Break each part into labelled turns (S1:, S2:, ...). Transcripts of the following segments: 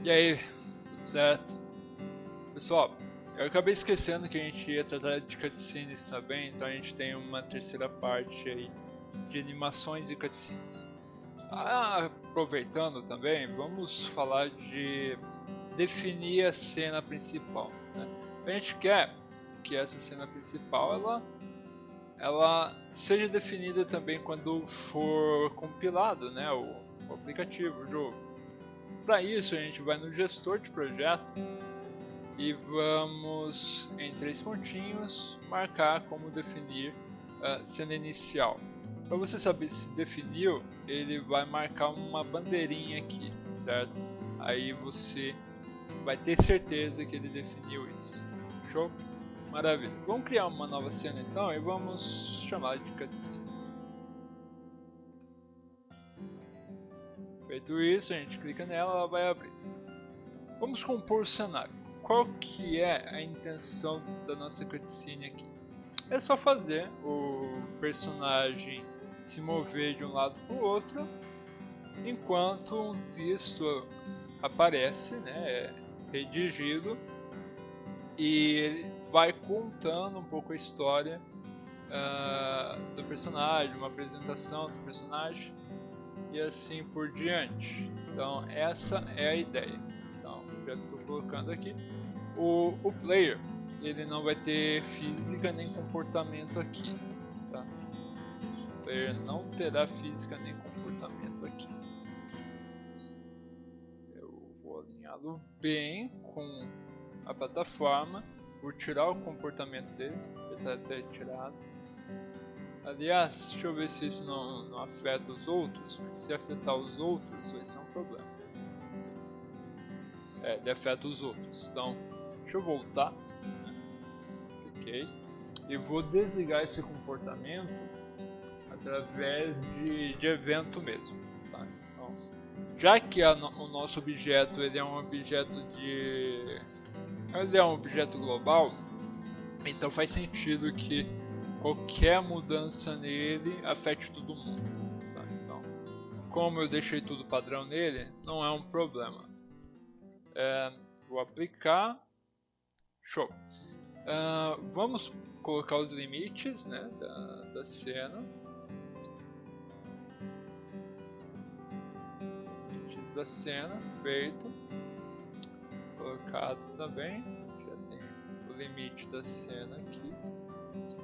S1: E aí, tudo certo? Pessoal, eu acabei esquecendo que a gente ia tratar de cutscenes também, então a gente tem uma terceira parte aí de animações e cutscenes. Aproveitando também, vamos falar de definir a cena principal, né? A gente quer que essa cena principal ela seja definida também quando for compilado, né, o aplicativo, o jogo. Para isso a gente vai no gestor de projeto e vamos em 3 pontinhos marcar como definir a cena inicial. Para você saber se definiu, ele vai marcar uma bandeirinha aqui, certo? Aí você vai ter certeza que ele definiu isso. Show? Maravilha. Vamos criar uma nova cena então e vamos chamar de cutscene. Feito isso, a gente clica nela, ela vai abrir. Vamos compor o cenário. Qual que é a intenção da nossa cutscene aqui? É só fazer o personagem se mover de um lado para o outro, enquanto um texto aparece, né, é redigido, e ele vai contando um pouco a história do personagem, uma apresentação do personagem, e assim por diante. Então essa é a ideia. Então já estou colocando aqui. O player ele não vai ter física nem comportamento aqui, tá? O player não terá física nem comportamento aqui. Eu vou alinhá-lo bem com a plataforma, vou tirar o comportamento dele, ele está até tirado. Aliás, deixa eu ver se isso não afeta os outros, porque se afetar os outros vai ser um problema. Ele afeta os outros, então deixa eu voltar, né? Ok, e vou desligar esse comportamento através de evento mesmo, tá? Então, já que o nosso objeto ele é um objeto global, então faz sentido que qualquer mudança nele afete todo mundo, tá? Então, como eu deixei tudo padrão nele, não é um problema. Vou aplicar. Show. Vamos colocar os limites, né, da cena. Os limites da cena, feito. Colocado também. Já tem o limite da cena aqui.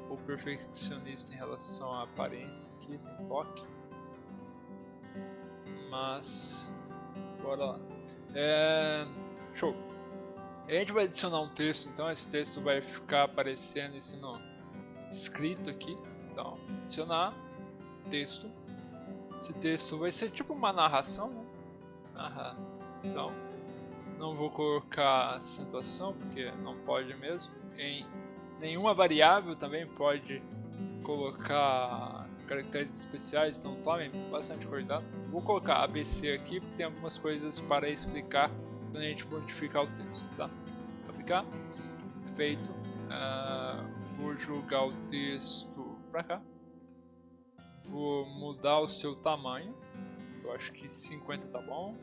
S1: O perfeccionista em relação à aparência aqui, tem toque. Mas, bora lá. Show. A gente vai adicionar um texto, então esse texto vai ficar aparecendo escrito aqui. Então, adicionar texto. Esse texto vai ser tipo uma narração, né? Narração. Não vou colocar acentuação, porque não pode mesmo. Em nenhuma variável também pode colocar caracteres especiais, então tomem bastante cuidado. Vou colocar ABC aqui, porque tem algumas coisas para explicar quando a gente modificar o texto, tá? Aplicar, feito. Vou jogar o texto para cá. Vou mudar o seu tamanho. Eu acho que 50 tá bom.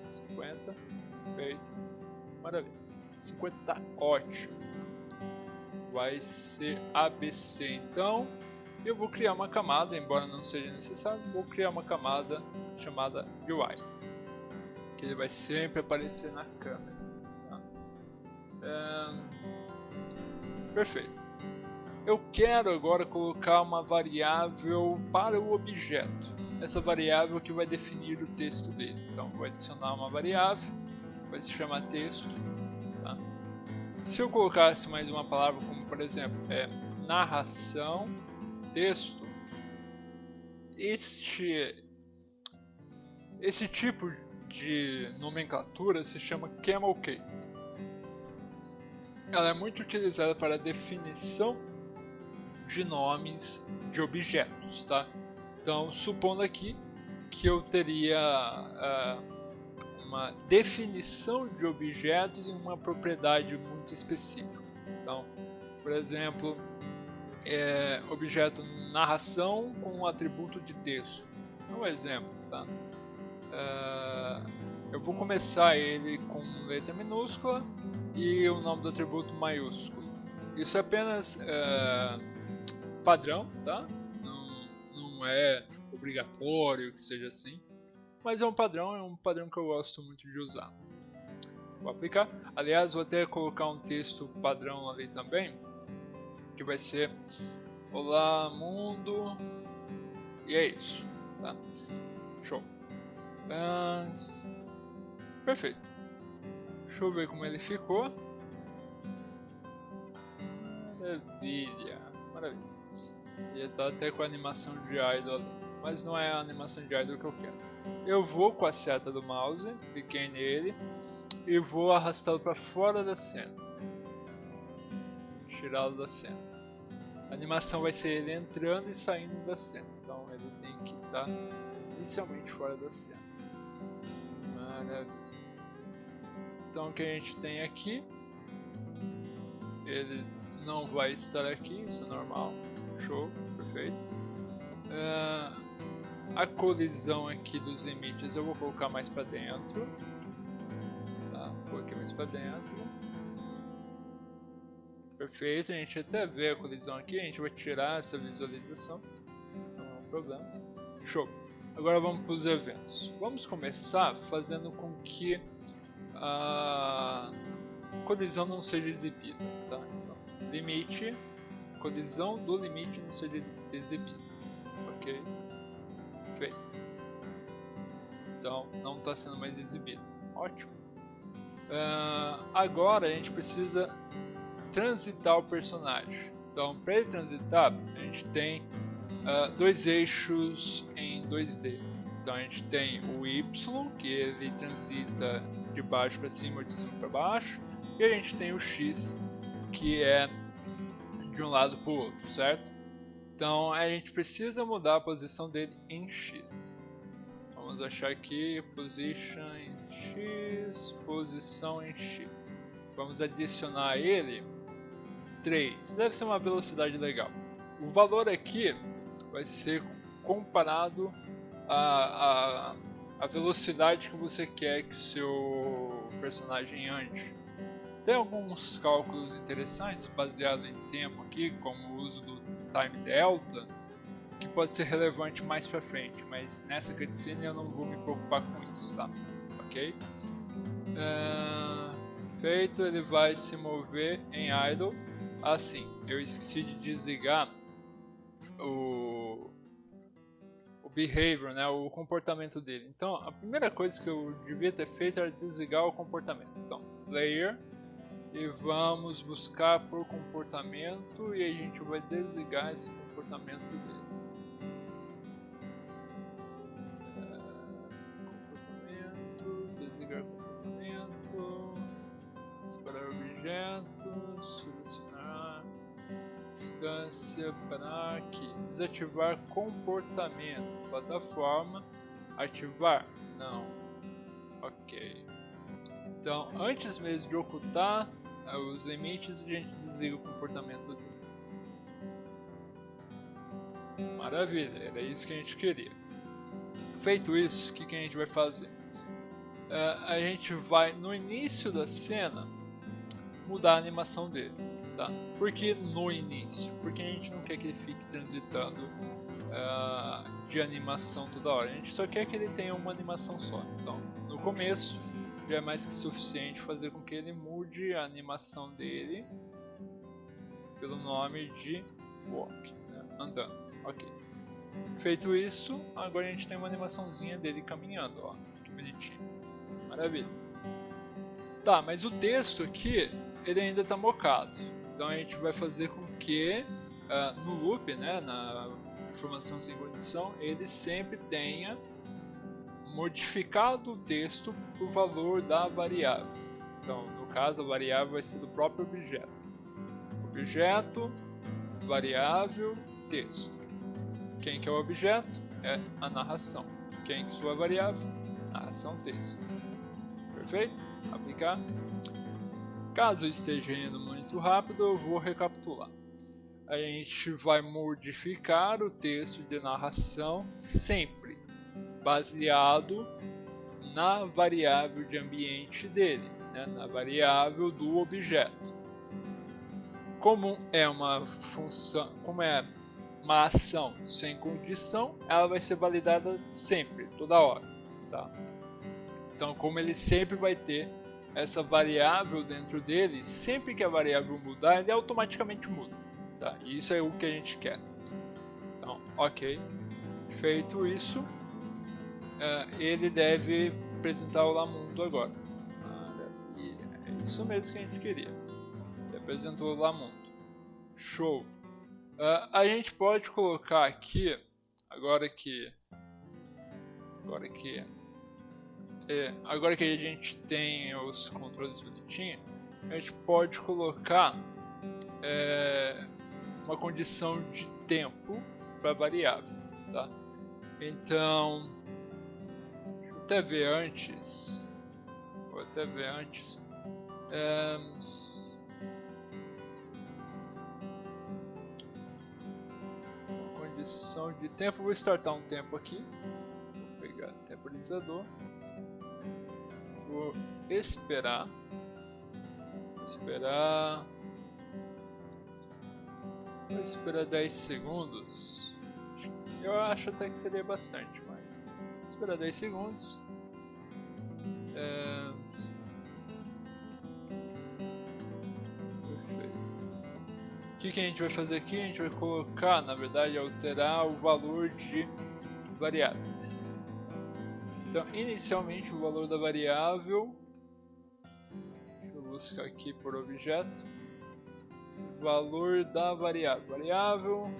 S1: 50, feito. Maravilha. 50 tá ótimo. Vai ser ABC, então eu vou criar uma camada, embora não seja necessário, vou criar uma camada chamada UI, que ele vai sempre aparecer na câmera, tá? Perfeito. Eu quero agora colocar uma variável para o objeto, essa variável que vai definir o texto dele. Então vou adicionar uma variável, vai se chamar texto, tá? Se eu colocasse mais uma palavra, como por exemplo narração, texto, esse tipo de nomenclatura se chama camel case. Ela é muito utilizada para a definição de nomes de objetos, tá? Então, supondo aqui que eu teria uma definição de objetos em uma propriedade muito específica. Então, por exemplo, objeto narração com um atributo de texto. É um exemplo, tá? eu vou começar ele com letra minúscula e o nome do atributo maiúsculo. Isso é apenas padrão, tá? Não é obrigatório que seja assim, mas é um padrão que eu gosto muito de usar. Vou aplicar. Aliás, vou até colocar um texto padrão ali também, que vai ser olá mundo, e é isso, tá? Show. Perfeito. Deixa eu ver como ele ficou. Maravilha, maravilha. Ele tá até com a animação de idle ali, mas não é a animação de idle que eu quero. Eu vou com a seta do mouse, cliquei nele e vou arrastá-lo para fora da cena. Tirá-lo da cena. A animação vai ser ele entrando e saindo da cena, então ele tem que estar inicialmente fora da cena. Maravilha. Então o que a gente tem aqui, ele não vai estar aqui, isso é normal. Show, perfeito. A colisão aqui dos limites eu vou colocar mais para dentro. Tá, coloquei mais para dentro. Perfeito, a gente até vê a colisão aqui, a gente vai tirar essa visualização, não é um problema. Show. Agora vamos para os eventos. Vamos começar fazendo com que a colisão não seja exibida, tá? Então, limite, colisão do limite não seja exibida, ok? Feito. Então, não está sendo mais exibido. Ótimo. Agora a gente precisa transitar o personagem. Então, para ele transitar, a gente tem dois eixos em 2D. Então, a gente tem o Y, que ele transita de baixo para cima ou de cima para baixo, e a gente tem o X, que é de um lado para o outro, certo? Então, a gente precisa mudar a posição dele em X. Vamos achar aqui, position em X, posição em X. Vamos adicionar ele 3, deve ser uma velocidade legal. O valor aqui vai ser comparado à velocidade que você quer que o seu personagem ande. Tem alguns cálculos interessantes baseados em tempo aqui, como o uso do time delta, que pode ser relevante mais pra frente, mas nessa cutscene eu não vou me preocupar com isso, tá? Ok? Feito, ele vai se mover em idle. Assim, eu esqueci de desligar o behavior, né, o comportamento dele. Então, a primeira coisa que eu devia ter feito era desligar o comportamento. Então, player, e vamos buscar por comportamento e a gente vai desligar esse comportamento dele. Comportamento, desligar comportamento, separar objetos, selecionar instância para aqui, desativar comportamento, plataforma, ativar, não, ok. Então, antes mesmo de ocultar os limites, a gente desliga o comportamento dele. Maravilha, era isso que a gente queria. Feito isso, o que a gente vai fazer? A gente vai, no início da cena, mudar a animação dele. Tá? Por que no início? Porque a gente não quer que ele fique transitando de animação toda hora. A gente só quer que ele tenha uma animação só. Então, no começo, já é mais que suficiente fazer com que ele mude a animação dele pelo nome de walk, né? Andando. Ok. Feito isso, agora a gente tem uma animaçãozinha dele caminhando, ó, que bonitinho. Maravilha. Tá, mas o texto aqui, ele ainda está mocado. Então a gente vai fazer com que no loop, né, na informação sem condição, ele sempre tenha modificado o texto para o valor da variável. Então, no caso, a variável vai ser do próprio objeto. Objeto, variável, texto. Quem que é o objeto? É a narração. Quem que é a variável? Narração, texto. Perfeito? Aplicar. Caso esteja indo muito rápido, eu vou recapitular. A gente vai modificar o texto de narração sempre baseado na variável de ambiente dele, né, na variável do objeto. Como é uma função, como é uma ação sem condição, ela vai ser validada sempre, toda hora, tá? Então, como ele sempre vai ter essa variável dentro dele, sempre que a variável mudar, ele automaticamente muda, tá? E isso é o que a gente quer. Então, ok, feito isso, ele deve apresentar o Lamundo agora. Maravilha, é isso mesmo que a gente queria. Ele apresentou o Lamundo. Show. A gente pode colocar aqui, agora que a gente tem os controles bonitinhos, a gente pode colocar uma condição de tempo para variável, tá? Então, deixa eu até ver antes. Vou até ver antes. Condição de tempo, vou startar um tempo aqui. Vou pegar o temporizador. Vou esperar. Vou esperar 10 segundos. Eu acho até que seria bastante, mas vou esperar 10 segundos. Perfeito. O que a gente vai fazer aqui? A gente vai colocar, na verdade, alterar o valor de variáveis. Então, inicialmente, o valor da variável. Deixa eu buscar aqui por objeto. Valor da variável. Variável.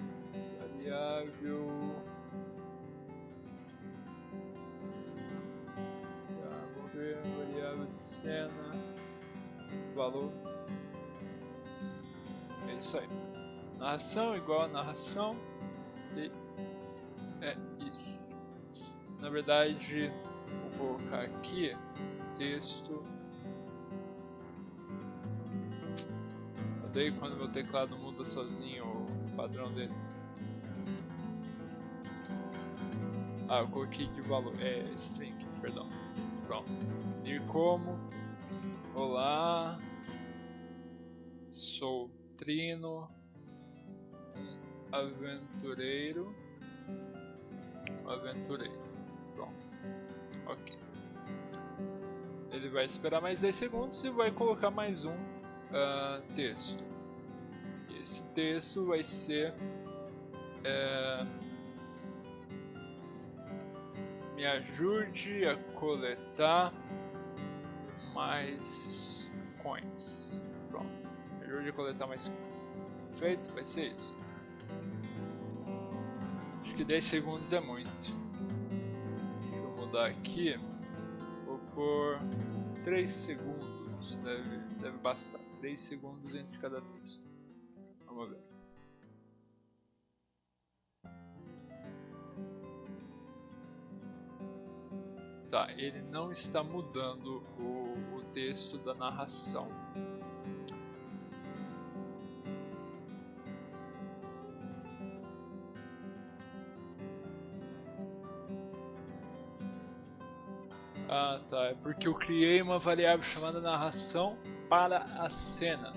S1: Vamos ver. Variável de cena. Valor. É isso aí. Narração igual a narração. E é isso. Na verdade, vou colocar aqui texto. Odeio quando meu teclado muda sozinho o padrão dele. Eu coloquei de valor. String, perdão. Pronto. E como? Olá. Sou Trino. Aventureiro. Pronto. Ok. Ele vai esperar mais 10 segundos e vai colocar mais um texto. Esse texto vai ser me ajude a coletar mais coins. Pronto. Me ajude a coletar mais coins. Feito? Vai ser isso. Acho que 10 segundos é muito. Deixa eu mudar aqui. Vou por 3 segundos. Deve bastar. 3 segundos entre cada texto. Vamos ver. Tá, ele não está mudando o texto da narração. Tá, é porque eu criei uma variável chamada narração para a cena.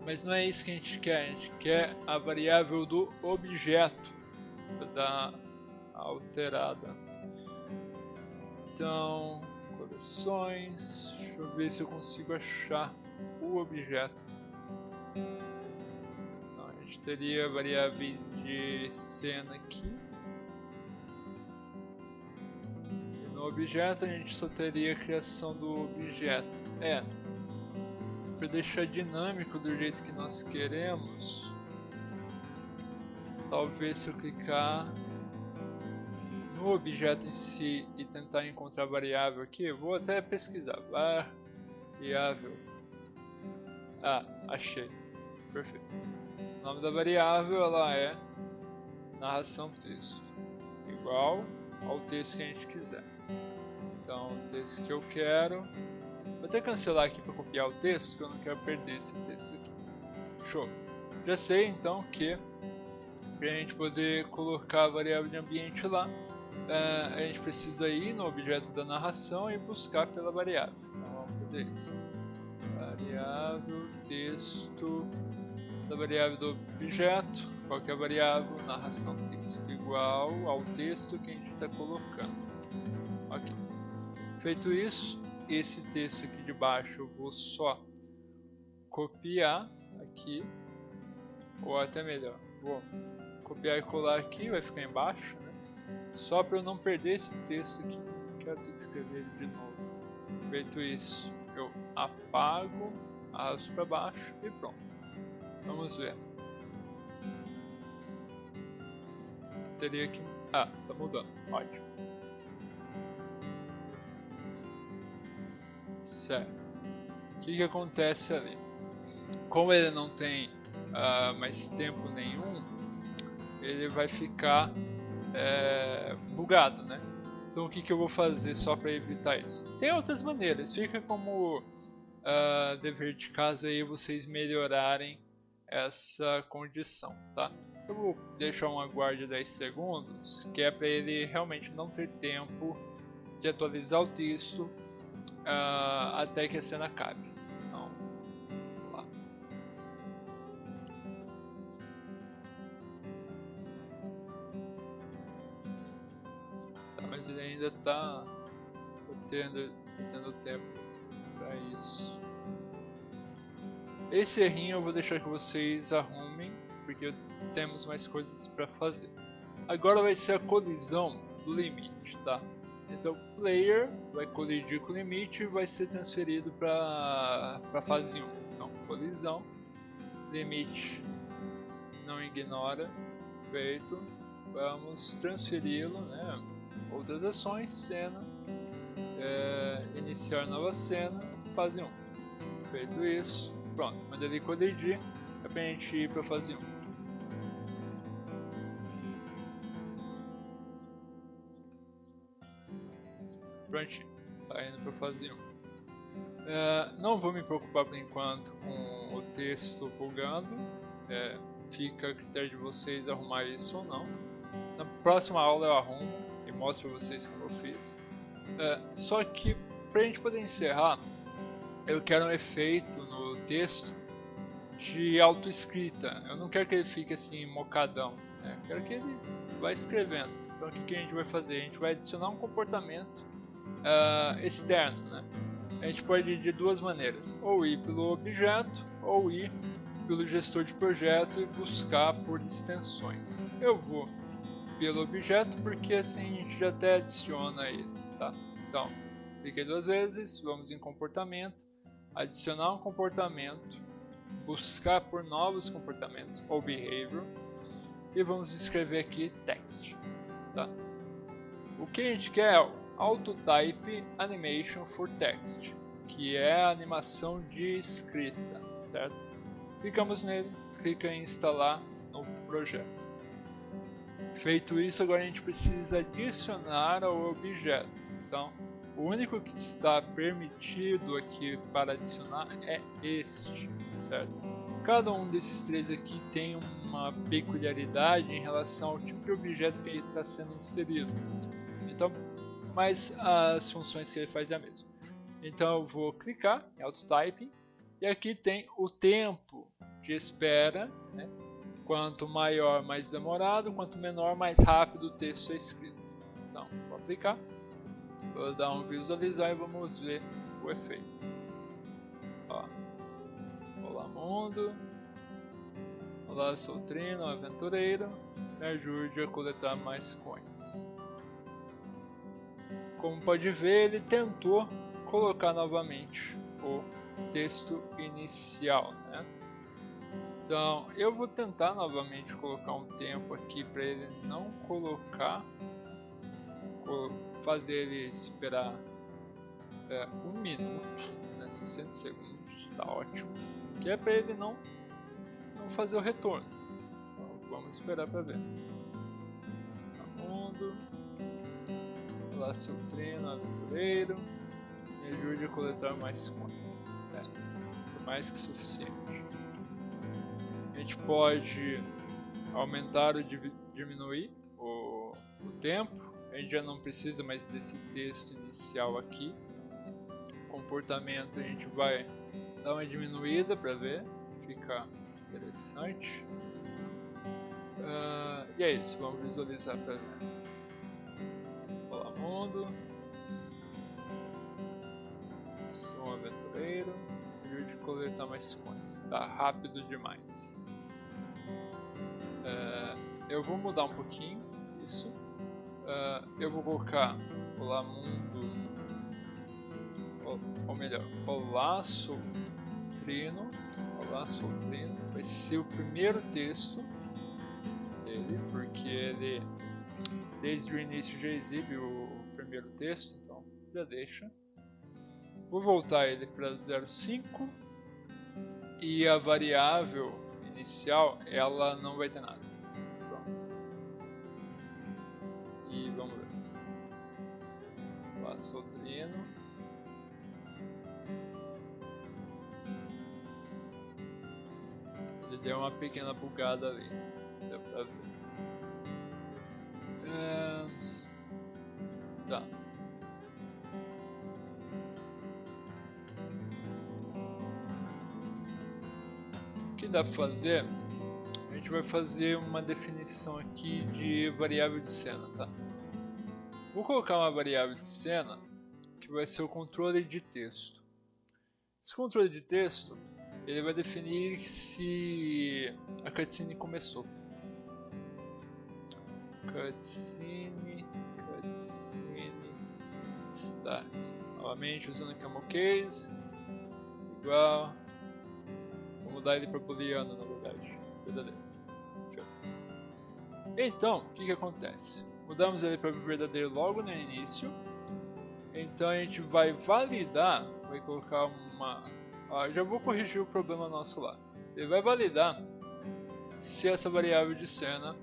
S1: Mas não é isso que a gente quer a variável do objeto da alterada. Então, coleções, deixa eu ver se eu consigo achar o objeto. Então, a gente teria variáveis de cena aqui. E no objeto a gente só teria a criação do objeto. Para deixar dinâmico do jeito que nós queremos, talvez se eu clicar no objeto em si e tentar encontrar a variável aqui, eu vou até pesquisar. Variável. Achei. Perfeito. O nome da variável ela é narração texto, igual ao texto que a gente quiser. Então, o texto que eu quero. Vou até cancelar aqui para copiar o texto, que eu não quero perder esse texto aqui. Show. Já sei então que para a gente poder colocar a variável de ambiente lá, a gente precisa ir no objeto da narração e buscar pela variável. Então vamos fazer isso. Variável texto da variável do objeto. Qual que é a variável? Narração texto igual ao texto que a gente está colocando. Ok. Feito isso, esse texto aqui de baixo eu vou só copiar aqui, ou até melhor, vou copiar e colar aqui, vai ficar embaixo, né? Só para eu não perder esse texto aqui, quero ter que escrever ele de novo. Feito isso, eu apago, arrasto para baixo e pronto. Vamos ver. Teria que... Ah, tá mudando, ótimo. Certo. O que acontece ali? Como ele não tem mais tempo nenhum, ele vai ficar bugado, né? Então o que eu vou fazer só para evitar isso? Tem outras maneiras, fica como dever de casa aí vocês melhorarem essa condição, tá? Eu vou deixar um aguarde de 10 segundos, que é para ele realmente não ter tempo de atualizar o texto até que a cena acabe. Então, vamos lá. Tá, mas ele ainda tá tendo tempo para isso. Esse errinho eu vou deixar que vocês arrumem, porque temos mais coisas para fazer. Agora vai ser a colisão do limite, tá? Então o player vai colidir com o limite e vai ser transferido para a fase 1. Então colisão, limite, não ignora, feito, vamos transferi-lo, né? Outras ações, cena, iniciar nova cena, fase 1. Feito isso, pronto, manda ele colidir, é pra gente ir para a fase 1. Prontinho, tá indo para a fase 1. Não vou me preocupar por enquanto com o texto bugando, fica a critério de vocês arrumar isso ou não. Na próxima aula eu arrumo e mostro para vocês como eu fiz. Só que para a gente poder encerrar, eu quero um efeito no texto de autoescrita. Eu não quero que ele fique assim mocadão, né? Eu quero que ele vá escrevendo. Então o que a gente vai fazer? A gente vai adicionar um comportamento externo, né? A gente pode ir de duas maneiras, ou ir pelo objeto, ou ir pelo gestor de projeto e buscar por extensões. Eu vou pelo objeto porque assim a gente já até adiciona ele, tá? Então, cliquei duas vezes, vamos em comportamento, adicionar um comportamento, buscar por novos comportamentos, ou behavior, e vamos escrever aqui text, tá? O que a gente quer é Autotype Animation for Text, que é a animação de escrita, certo? Clicamos nele, clica em instalar no projeto. Feito isso, agora a gente precisa adicionar ao objeto. Então, o único que está permitido aqui para adicionar é este, certo? Cada um desses três aqui tem uma peculiaridade em relação ao tipo de objeto que ele está sendo inserido. Então, mas as funções que ele faz é a mesma. Então eu vou clicar em Autotyping e aqui tem o tempo de espera, né? Quanto maior, mais demorado, quanto menor, mais rápido o texto é escrito. Então, vou aplicar, vou dar um visualizar e vamos ver o efeito. Ó. Olá mundo, olá sou Trino, aventureiro, me ajude a coletar mais coins. Como pode ver, ele tentou colocar novamente o texto inicial, né? Então, eu vou tentar novamente colocar um tempo aqui para ele não colocar, fazer ele esperar 1 minuto, né, 60 segundos, tá ótimo, que é para ele não fazer o retorno. Então, vamos esperar para ver. Mundo. Olá, sou Trino, aventureiro, me ajude a coletar mais coins. Mais que suficiente. A gente pode aumentar ou diminuir o tempo. a gente já não precisa mais desse texto inicial aqui. Comportamento a gente vai dar uma diminuída para ver se fica interessante. E é isso, vamos visualizar para ver. Olá mundo, sou um aventureiro, ajude a coletar mais coins, tá rápido demais. Eu vou mudar um pouquinho isso. Eu vou colocar olá mundo, ou melhor, olá Soltrino, vai ser o primeiro texto dele, porque ele desde o início já exibe o primeiro texto, então já deixa. Vou voltar ele para 0,5 e a variável inicial ela não vai ter nada. Pronto. E vamos ver. Olá Soltrino. Ele deu uma pequena bugada ali. Deu pra ver. Tá. O que dá pra fazer? A gente vai fazer uma definição aqui de variável de cena, tá? Vou colocar uma variável de cena que vai ser o controle de texto. Esse controle de texto ele vai definir se a cutscene começou. Cutscene start. Novamente usando camel case igual. Vou mudar ele para booleano na verdade. Verdadeiro. Então, o que acontece? Mudamos ele para verdadeiro logo no início. Então a gente vai validar, vai colocar uma. Já vou corrigir o problema nosso lá. Ele vai validar se essa variável de cena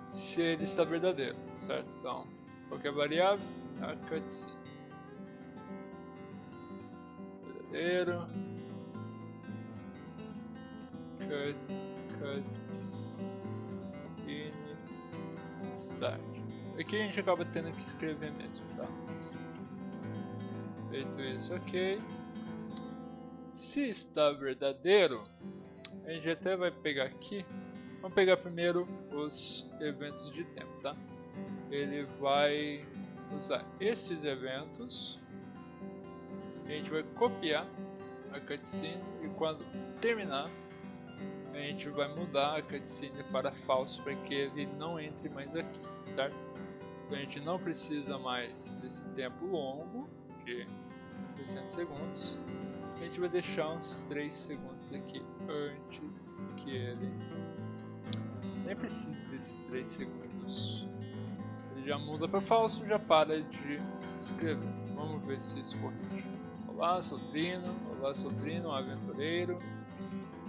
S1: se ele está verdadeiro, certo? Então, qualquer variável é a cutscene. Verdadeiro. Cutscene start. Aqui a gente acaba tendo que escrever mesmo, tá? Feito isso, ok. Se está verdadeiro, a gente até vai pegar aqui. Vamos pegar primeiro os eventos de tempo, tá? Ele vai usar esses eventos. A gente vai copiar a cutscene e quando terminar, a gente vai mudar a cutscene para falso para que ele não entre mais aqui, certo? Então a gente não precisa mais desse tempo longo de 60 segundos. A gente vai deixar uns 3 segundos aqui antes que ele nem precise desses 3 segundos. Ele já muda para falso, já para de escrever. Vamos ver se isso corrige. Olá Soltrino, um aventureiro.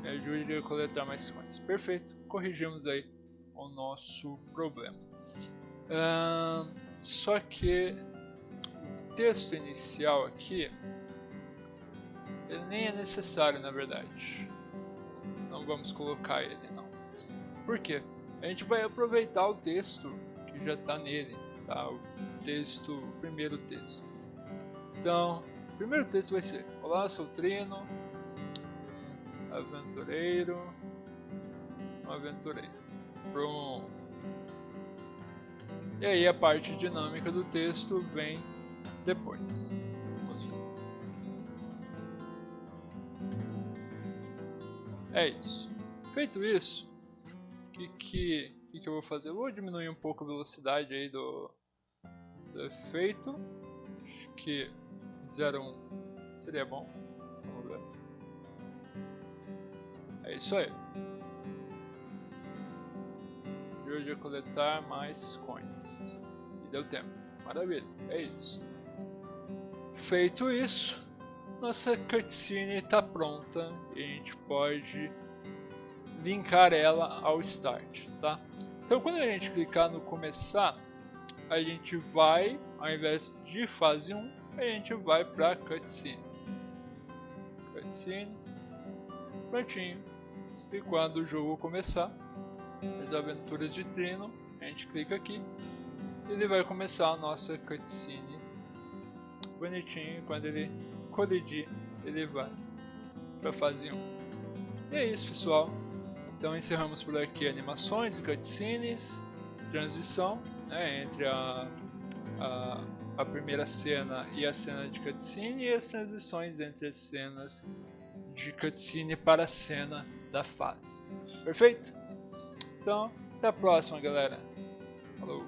S1: Me ajude a coletar mais coins. Perfeito, corrigimos aí o nosso problema. Só que o texto inicial aqui ele nem é necessário na verdade. Não vamos colocar ele não. Por quê? A gente vai aproveitar o texto que já está nele, tá? O primeiro texto. Então, o primeiro texto vai ser: olá Soltrino, aventureiro, um aventureiro. Pronto. E aí a parte dinâmica do texto vem depois. Vamos ver. É isso. Feito isso, o que eu vou fazer? Eu vou diminuir um pouco a velocidade aí do efeito. Acho que 0,1 seria bom. Vamos ver. É isso aí. E hoje eu coletar mais coins. E deu tempo. Maravilha. É isso. Feito isso, nossa cutscene está pronta e a gente pode linkar ela ao start, tá? Então quando a gente clicar no começar, a gente vai, ao invés de fase 1, a gente vai para cutscene. Cutscene. Prontinho. E quando o jogo começar, As Aventuras de Trino. A gente clica aqui. Ele vai começar a nossa cutscene bonitinho. Quando ele colidir, ele vai para fase 1. E é isso, pessoal. Então encerramos por aqui animações e cutscenes, transição, né, entre a primeira cena e a cena de cutscene, e as transições entre as cenas de cutscene para a cena da fase. Perfeito? Então, até a próxima, galera. Falou!